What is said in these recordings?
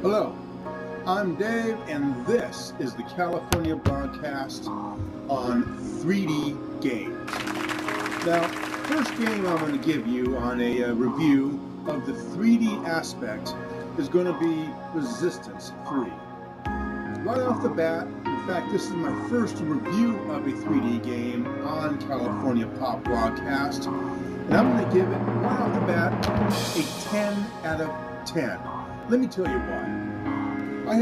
Hello, I'm Dave, and this is the California broadcast on 3D games. Now, first game I'm going to give you on a review of the 3D aspect is going to be Resistance 3. Right off the bat, in fact, this is my first review of a 3D game on California Pop Broadcast, and I'm going to give it, right off the bat, a 10 out of 10. Let me tell you why. I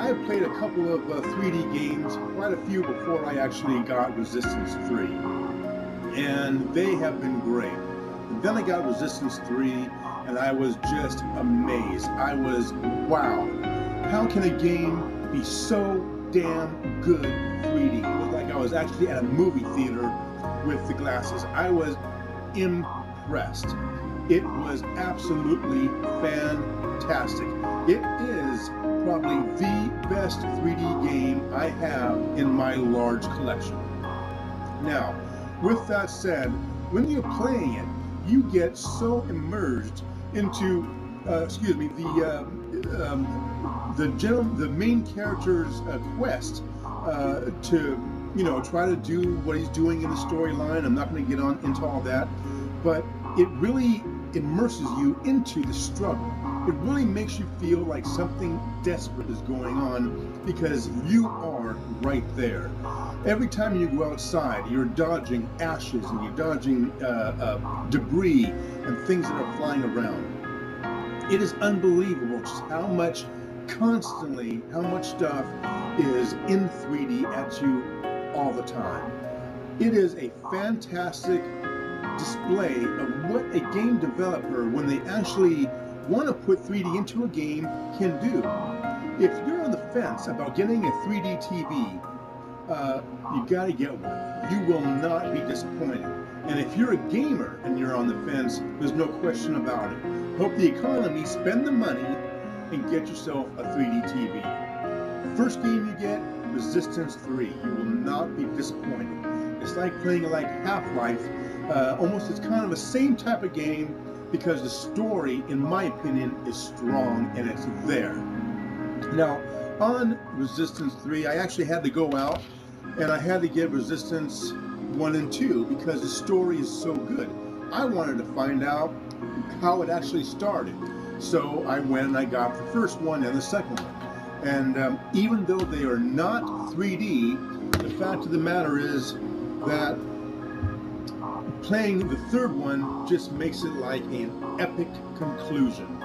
have played a couple of 3D games, quite a few before I actually got Resistance 3, and they have been great. And then I got Resistance 3, and I was just amazed. I was, wow, how can a game be so damn good 3D? It was like I was actually at a movie theater with the glasses. I was impressed. It was absolutely fantastic. It is probably the best 3D game I have in my large collection. Now, with that said, when you're playing it, you get so immersed into, the main character's quest to, try to do what he's doing in the storyline. I'm not going to get on into all that, but it really immerses you into the struggle. It really makes you feel like something desperate is going on because you are right there. Every time you go outside, you're dodging ashes and you're dodging debris and things that are flying around. It is unbelievable just how much stuff is in 3D at you all the time. It is a fantastic display of what a game developer, when they actually want to put 3D into a game, can do. If you're on the fence about getting a 3D TV, you gotta get one. You will not be disappointed. And if you're a gamer and you're on the fence, there's no question about it. Hope the economy, spend the money and get yourself a 3D TV. First game you get, Resistance 3. You will not be disappointed. It's like playing like Half-Life. Almost, it's kind of the same type of game because the story, in my opinion, is strong and it's there. Now, on Resistance 3, I actually had to go out and I had to get Resistance 1 and 2 because the story is so good. I wanted to find out how it actually started. So I went and I got the first one and the second one. And even though they are not 3D, the fact of the matter is that playing the third one just makes it like an epic conclusion.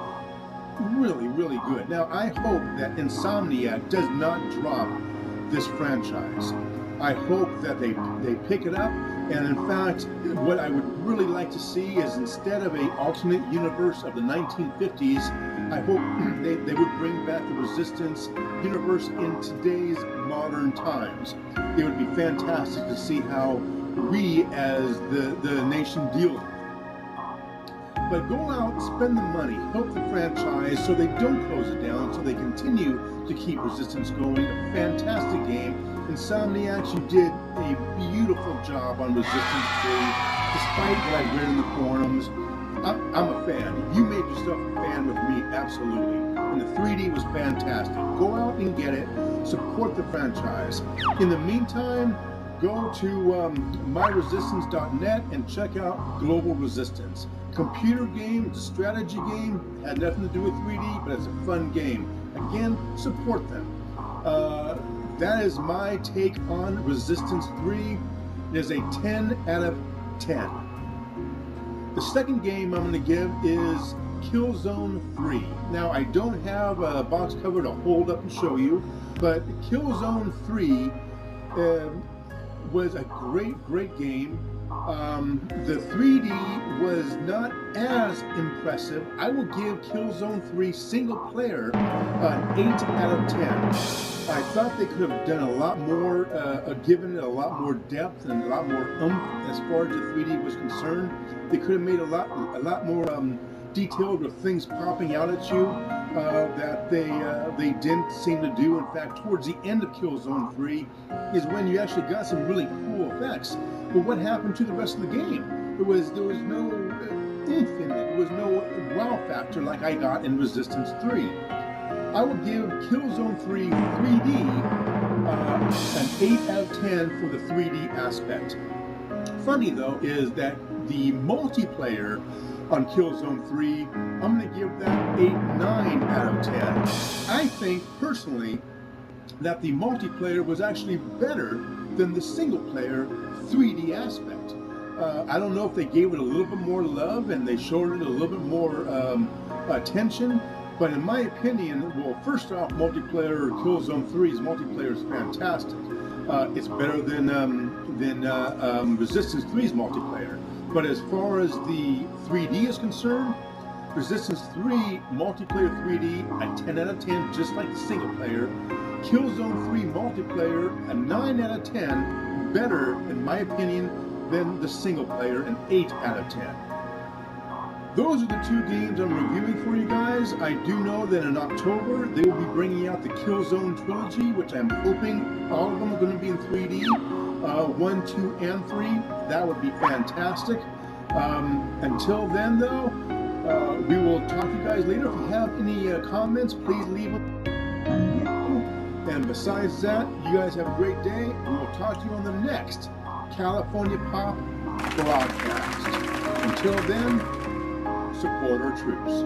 Really, really good. Now, I hope that Insomniac does not drop this franchise. I hope that they pick it up, and in fact, what I would really like to see is, instead of an alternate universe of the 1950s, I hope they would bring back the Resistance universe in today's modern times. It would be fantastic to see how we as the nation deal with it. But go out, spend the money, help the franchise so they don't close it down, so they continue to keep Resistance going. A fantastic game. Insomniac, you did a beautiful job on Resistance 3, despite what I read in the forums. I'm a fan. You made yourself a fan with me, absolutely. And the 3D was fantastic. Go out and get it. Support the franchise. In the meantime, go to myresistance.net and check out Global Resistance. Computer game, it's a strategy game, had nothing to do with 3D, but it's a fun game. Again, support them. That is my take on Resistance 3. It is a 10 out of 10. The second game I'm going to give is Killzone 3. Now, I don't have a box cover to hold up and show you, but Killzone 3 was a great game. The 3D was not as impressive. I will give Killzone 3 single player an 8 out of 10. I thought they could have done a lot more, given it a lot more depth and a lot more oomph as far as the 3D was concerned. They could have made a lot more detailed with things popping out at you that they didn't seem to do. In fact, towards the end of Killzone 3 is when you actually got some really cool effects. But what happened to the rest of the game? There was no oomph in it. There was no wow factor like I got in Resistance 3. I would give Killzone 3 3D an 8 out of 10 for the 3D aspect. Funny though is that the multiplayer on Killzone 3, I'm going to give that 8-9 out of 10. I think personally that the multiplayer was actually better than the single player 3D aspect. I don't know if they gave it a little bit more love and they showed it a little bit more attention, but in my opinion, well, first off, multiplayer, Killzone 3's multiplayer is fantastic. It's better than Resistance 3's multiplayer. But as far as the 3D is concerned, Resistance 3 multiplayer 3D a 10 out of 10, just like the single player. Killzone 3 multiplayer a 9 out of 10, better in my opinion than the single player, an 8 out of 10. Those are the two games I'm reviewing for you guys. I do know that in October they will be bringing out the Killzone trilogy, which I'm hoping all of them are going to be in 3D. 1, 2, and 3. That would be fantastic. Until then, though, we will talk to you guys later. If you have any comments, please leave them. And besides that, you guys have a great day. We will talk to you on the next California Pop broadcast. Until then, support our troops.